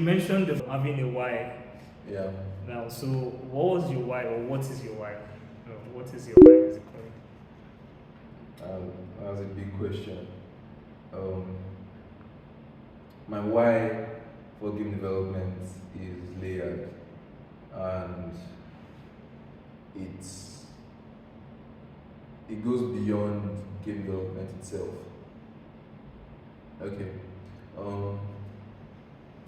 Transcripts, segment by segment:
mentioned having a why. Yeah. Now, so what was your why, or what is your why? What is your why basically? That's a big question. Um, my why for game development is layered, and it's it goes beyond game development itself. Okay. Um,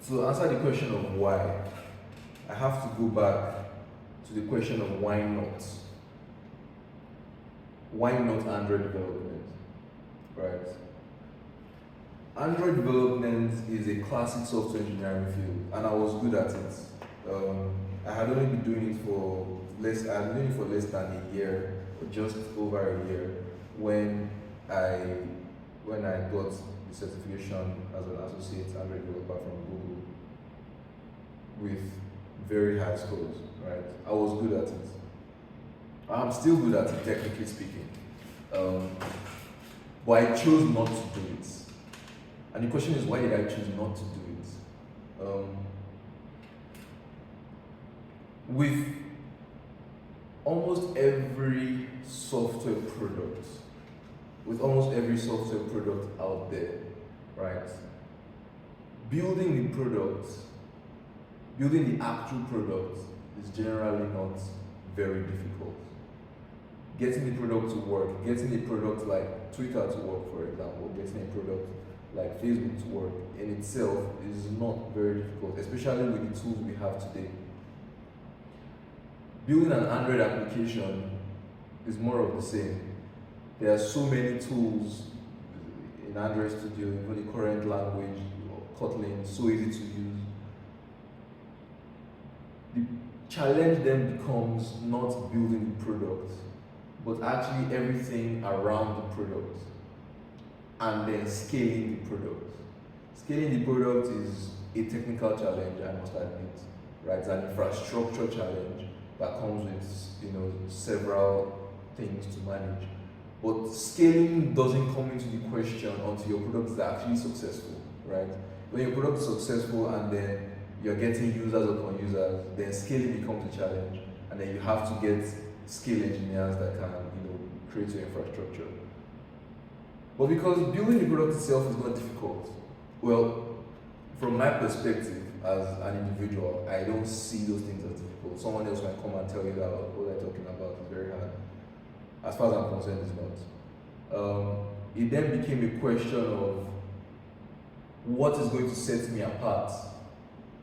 to answer the question of why, I have to go back to the question of why not. Why not Android development? Right. Android development is a classic software engineering field, and I was good at it. I had only been doing it for less than a year, or just over a year, when I got the certification as an associate Android developer from Google with very high scores. Right, I was good at it. I'm still good at it, technically speaking, but I chose not to do it. And the question is, why did I choose not to do it? With almost every software product, out there, right? Building the actual product is generally not very difficult. Getting the product to work, getting a product like Twitter to work, for example, getting a product like Facebook to work in itself is not very difficult, especially with the tools we have today. Building an Android application is more of the same. There are so many tools in Android Studio, even the current language, Kotlin, so easy to use. The challenge then becomes not building the product, but actually everything around the product, and then scaling the product. Scaling the product is a technical challenge, I must admit, right? It's an infrastructure challenge that comes with several things to manage. But scaling doesn't come into the question until your product is actually successful, right? When your product is successful and then you're getting users upon users, then scaling becomes a challenge, and then you have to get skill engineers that can create your infrastructure. But because building the product itself is not difficult, well, from my perspective as an individual, I don't see those things as difficult. Someone else might come and tell you that what they're talking about is very hard. As far as I'm concerned, it's not. It then became a question of what is going to set me apart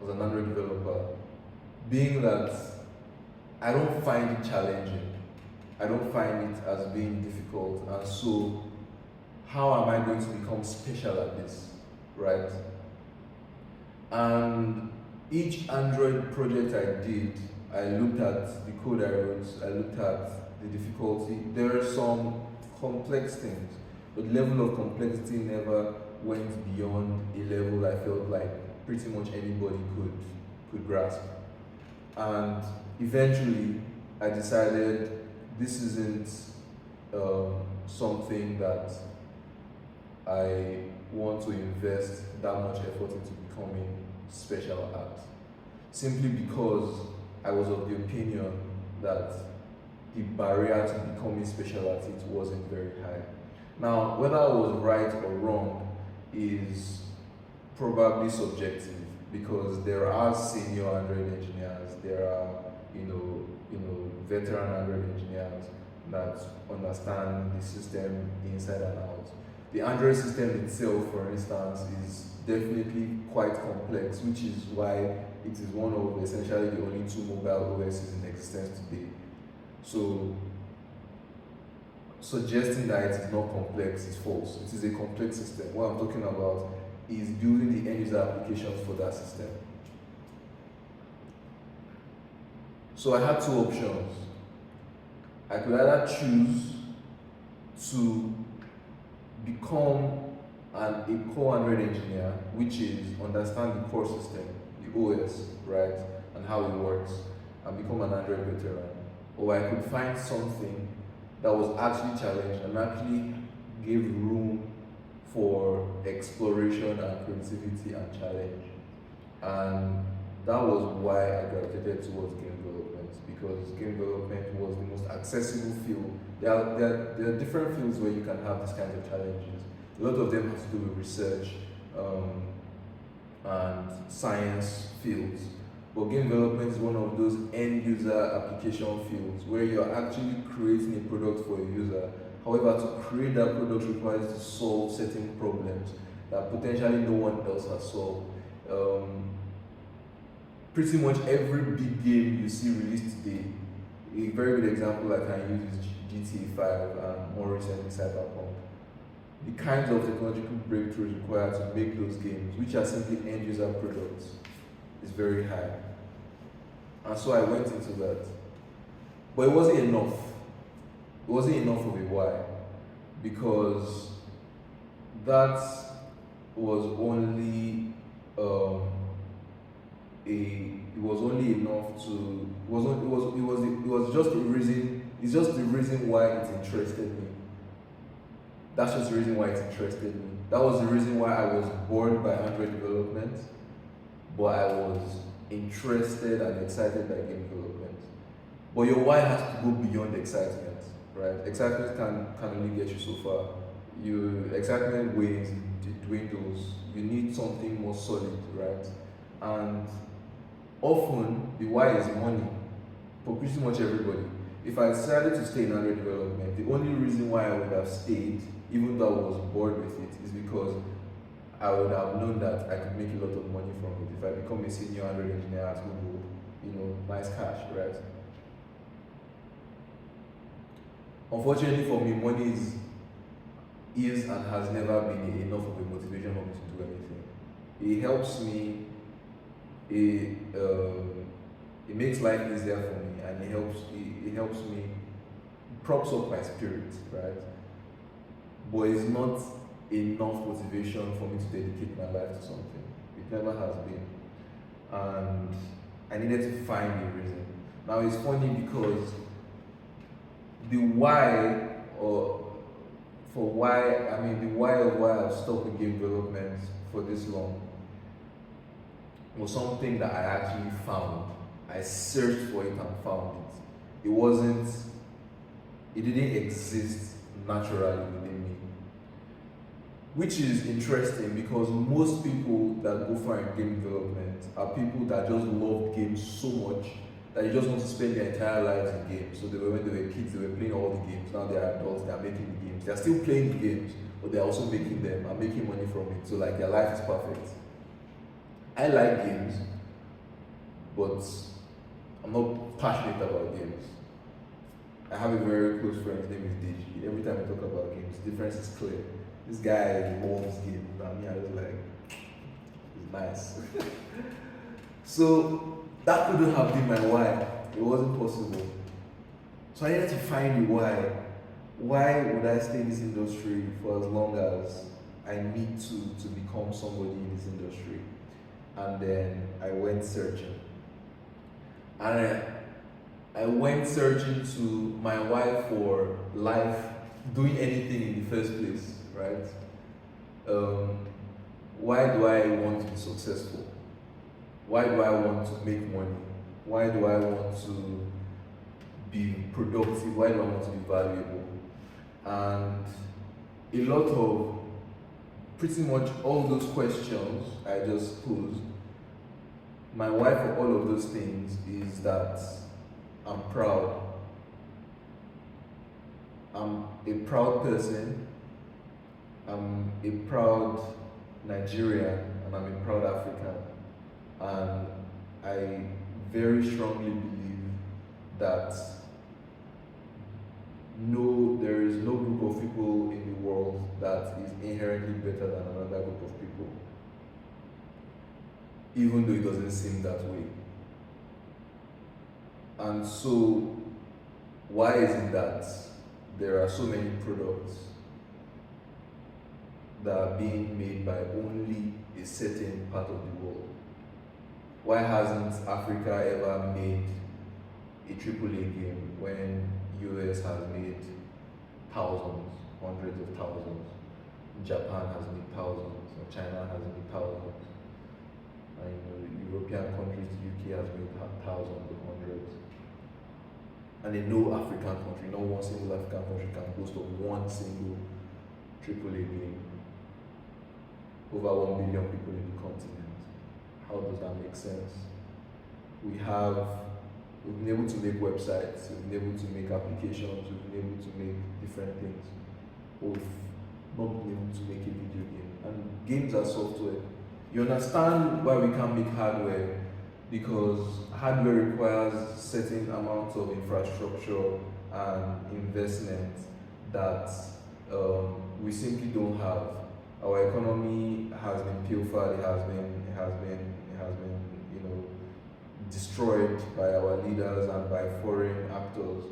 as an Android developer, being that I don't find it challenging. I don't find it as being difficult, and so how am I going to become special at this, right? And each Android project I did, I looked at the code I wrote, I looked at the difficulty. There are some complex things, but the level of complexity never went beyond a level I felt like pretty much anybody could grasp. And eventually, I decided this isn't something that I want to invest that much effort into becoming special at, simply because I was of the opinion that the barrier to becoming special at it wasn't very high. Now, whether I was right or wrong is probably subjective, because there are senior Android engineers, there are veteran Android engineers that understand the system inside and out. The Android system itself, for instance, is definitely quite complex, which is why it is one of essentially the only two mobile OSs in existence today. So suggesting that it is not complex is false. It is a complex system. What I'm talking about is building the end user applications for that system. So I had two options. I could either choose to become a core Android engineer, which is understand the core system, the OS, right, and how it works, and become an Android veteran. Or I could find something that was actually challenged and actually gave room for exploration and creativity and challenge. And that was why I gravitated towards game development, because game development was the most accessible field. There are different fields where you can have these kinds of challenges. A lot of them have to do with research and science fields. But game development is one of those end user application fields where you're actually creating a product for a user. However, to create that product requires to solve certain problems that potentially no one else has solved. Pretty much every big game you see released today, a very good example I can use is GTA 5 and more recently Cyberpunk. The kinds of technological breakthroughs required to make those games, which are simply end user products, is very high. And so I went into that. But it wasn't enough. It wasn't enough of a why. Because that was only it was only enough to it was just a reason, it's just the reason why it interested me. That's just the reason why it interested me. That was the reason why I was bored by Android development, but I was interested and excited by game development. But your why has to go beyond excitement, right? Excitement can only get you so far. Your excitement dwindles. You need something more solid, right? And often the why is money for pretty much everybody. If I decided to stay in Android development, the only reason why I would have stayed, even though I was bored with it, is because I would have known that I could make a lot of money from it. If I become a senior Android engineer at Google, nice cash, right? Unfortunately for me, money is and has never been enough of a motivation for me to do anything. It helps me, it makes life easier for me, and it helps me, props up my spirit, right? But it's not enough motivation for me to dedicate my life to something. It never has been. And I needed to find a reason. Now it's funny because the why of why I've stuck with game development for this long was something that I actually found. I searched for it and found it. It didn't exist naturally within me. Which is interesting because most people that go for game development are people that just love games so much that they just want to spend their entire lives in games. So when they were kids, they were playing all the games. Now they are adults, they are making the games. They are still playing the games, but they are also making them and making money from it. So like their life is perfect. I like games, but I'm not passionate about games. I have a very close friend, his name is Deji. Every time we talk about games, the difference is clear. This guy loves games, and me, I was like, it's nice. So that couldn't have been my why. It wasn't possible. So I needed to find a why. Why would I stay in this industry for as long as I need to become somebody in this industry? And then I went searching. And I went searching to my why for life, doing anything in the first place, right? Why do I want to be successful? Why do I want to make money? Why do I want to be productive? Why do I want to be valuable? And a lot of, pretty much all those questions I just posed, my why for all of those things is that I'm proud. I'm a proud person. I'm a proud Nigerian, and I'm a proud African. And I very strongly believe that there is no group of people in the world that is inherently better than another group of people, even though it doesn't seem that way. And so, why is it that there are so many products that are being made by only a certain part of the world? Why hasn't Africa ever made a AAA game when US has made thousands, hundreds of thousands? Japan has made thousands, or China has made thousands. And European countries, the UK has made thousands or hundreds. And no African country, not one single African country can boast of one single AAA game. Over 1 billion people in the continent. How does that make sense? We've been able to make websites, we've been able to make applications, we've been able to make different things. But we've not been able to make a video game. And games are software. You understand why we can't make hardware? Because hardware requires certain amounts of infrastructure and investment that we simply don't have. Our economy has been pilfered, it has been destroyed by our leaders and by foreign actors.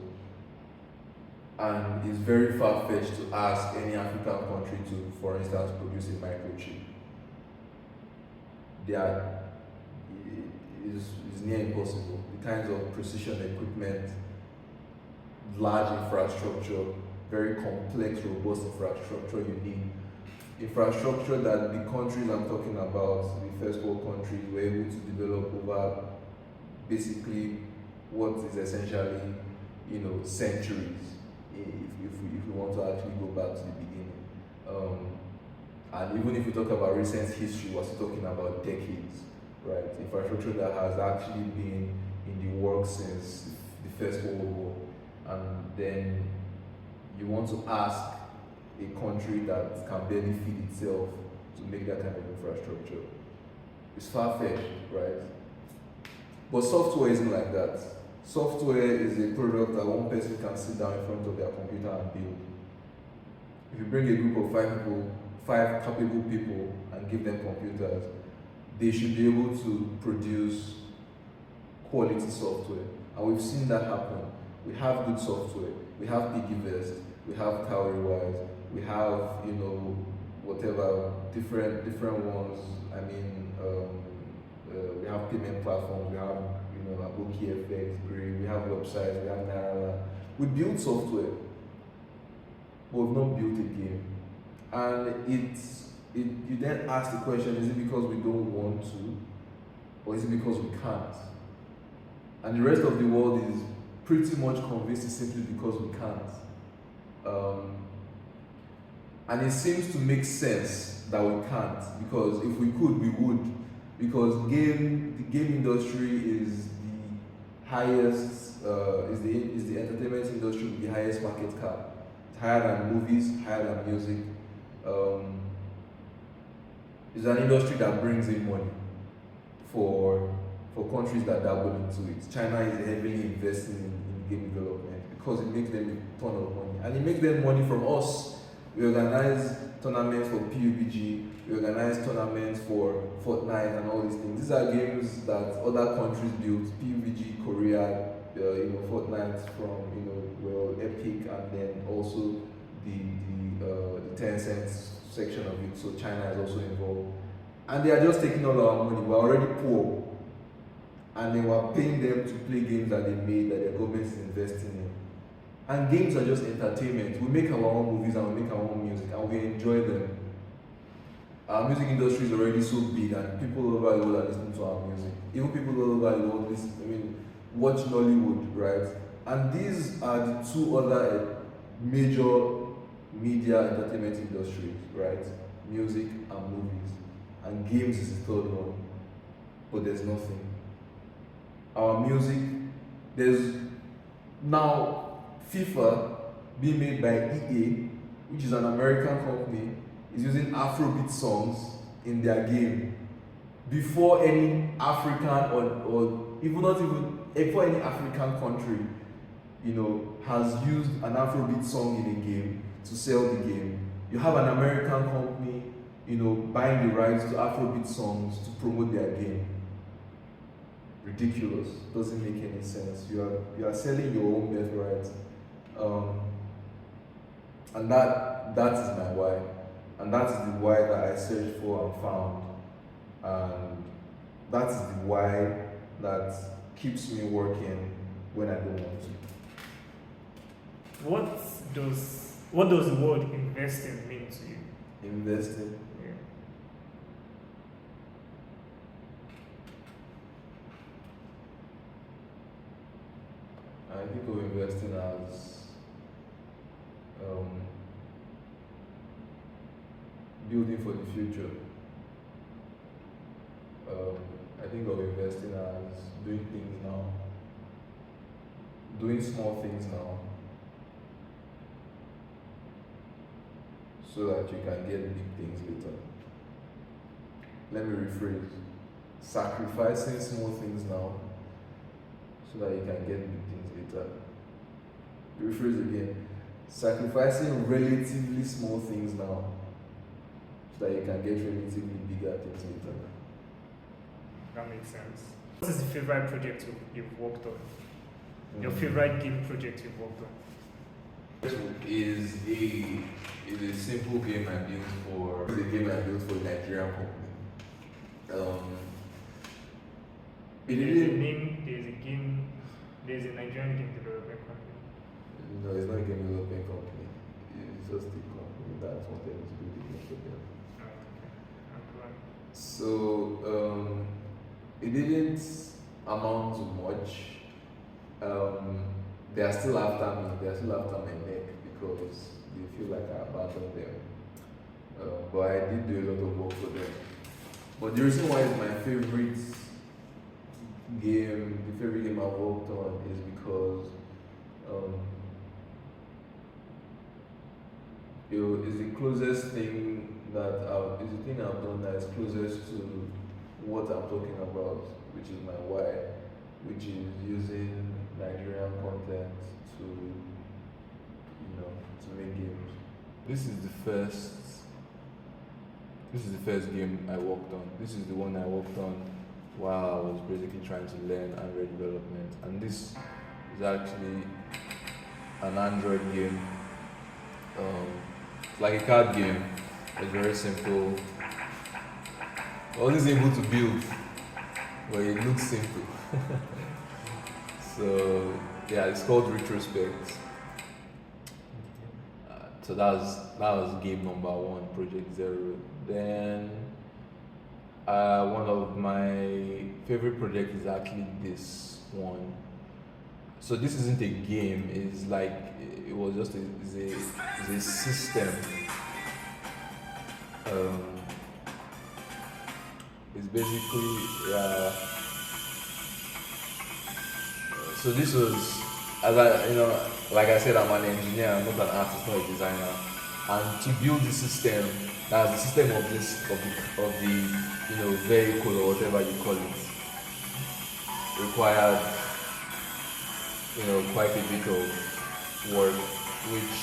And it's very far-fetched to ask any African country to, for instance, produce a microchip. It's near impossible. The kinds of precision equipment, large infrastructure, very complex, robust infrastructure you need. Infrastructure that the countries I'm talking about, the first world countries, were able to develop over basically what is essentially, centuries, if we want to actually go back to the beginning. And even if we talk about recent history, we're still talking about decades, right? Infrastructure that has actually been in the works since the First World War. And then you want to ask a country that can barely feed itself to make that kind of infrastructure. It's far-fetched, right? But software isn't like that. Software is a product that one person can sit down in front of their computer and build. If you bring a group of 5 capable people and give them computers, they should be able to produce quality software. And we've seen that happen. We have good software. We have Piggyvest. We have Cowrywise. We have, whatever, different ones. I mean, we have payment platforms. We have, Aboki FX, Grey. We have websites. We have Naira. We build software, but we've not built a game. And you then ask the question: is it because we don't want to, or is it because we can't? And the rest of the world is pretty much convinced it's simply because we can't. And it seems to make sense that we can't, because if we could, we would. Because the game industry is the highest, is the entertainment industry with the highest market cap. It's higher than movies, higher than music. It's an industry that brings in money for countries that dabble into it. China is heavily investing in game development because it makes them a ton of money. And it makes them money from us. We organize tournaments for PUBG, we organize tournaments for Fortnite and all these things. These are games that other countries built. PUBG, Korea, Fortnite from Epic, and then also the Tencent section of it. So China is also involved, and they are just taking all our money. We're already poor, and then we're paying them to play games that they made, that their government is investing in. And games are just entertainment. We make our own movies and we make our own music and we enjoy them. Our music industry is already so big and people all over the world are listening to our music. Even people all over the world watch Nollywood, right? And these are the 2 other major media entertainment industries, right? Music and movies. And games is the 3rd one. But there's nothing. Our music, there's now FIFA being made by EA, which is an American company, is using Afrobeat songs in their game before any African or before any African country, has used an Afrobeat song in a game to sell the game. You have an American company, buying the rights to Afrobeat songs to promote their game. Ridiculous. Doesn't make any sense. You are selling your own birthright. And that is my why. And that's the why that I searched for and found. And that's the why that keeps me working when I don't want to. What does the word investing mean to you? Investing? think of investing as building for the future. I think of investing as doing things now, doing small things now, so that you can get big things later. Let me rephrase. Sacrificing small things now so that you can get big things later. Rephrase again. Sacrificing relatively small things now so that you can get relatively bigger things later. That makes sense. What is the favorite project you've worked on? Your favorite game project you've worked on? Is a simple game I built for. It's a game I built for a Nigerian company. There's a Nigerian game development company. No, it's not a game development company. It's just a company that wanted to do the game for them. Okay. So it didn't amount to much. They are still after me. They are still after my neck because they feel like I abandoned them. But I did do a lot of work for them. But the reason why it's my favorite game, the favorite game I've worked on, is because it's the closest thing is the thing I've done that is closest to what I'm talking about, which is my why, which is using Nigerian content to make games. This is the first game I worked on. This is the one I worked on while I was basically trying to learn Android development. And this is actually an Android game. It's like a card game. It's very simple. I wasn't able to build, but it looks simple. So yeah, it's called Retrospect. So that was game number 1, Project Zero. Then one of my favorite projects is actually this one. So this isn't a game. It's like it was just a system. It's basically so this was, as like I said, I'm an engineer, I'm not an artist, not a designer. And to build the system, that's the system of the vehicle or whatever you call it, required quite a bit of work, which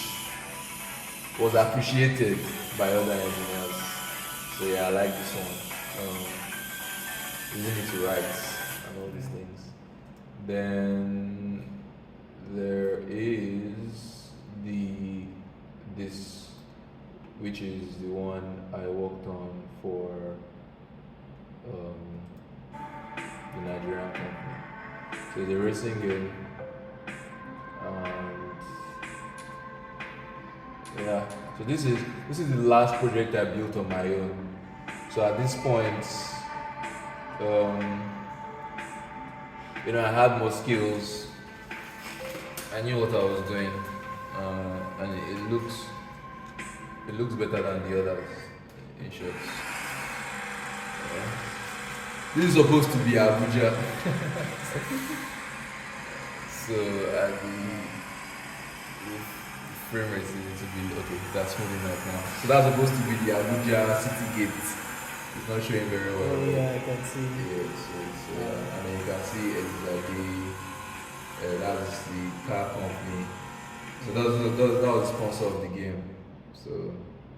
was appreciated by other engineers. So yeah, I like this one. Using it to write and all these things. Then there is this, which is the one I worked on for the Nigerian company. So the racing game, and yeah. So this is the last project I built on my own. So at this point, I had more skills. I knew what I was doing, and it looks better than the others, in short. This is supposed to be Abuja. So the frame rate is to be okay. That's moving right now. So that's supposed to be the Abuja city gate. It's not showing very well. Oh yeah, I can see. Yeah, so and then you can see exactly that's the car company. So that was the sponsor of the game. So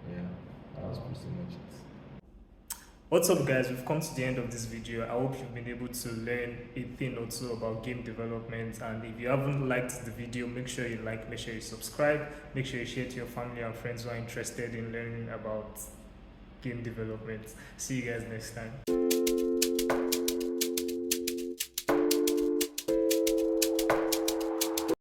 yeah, that was pretty much it. What's up guys, we've come to the end of this video. I hope you've been able to learn a thing or two about game development, and if you haven't liked the video, make sure you like, make sure you subscribe, make sure you share to your family and friends who are interested in learning about game development. See you guys next time.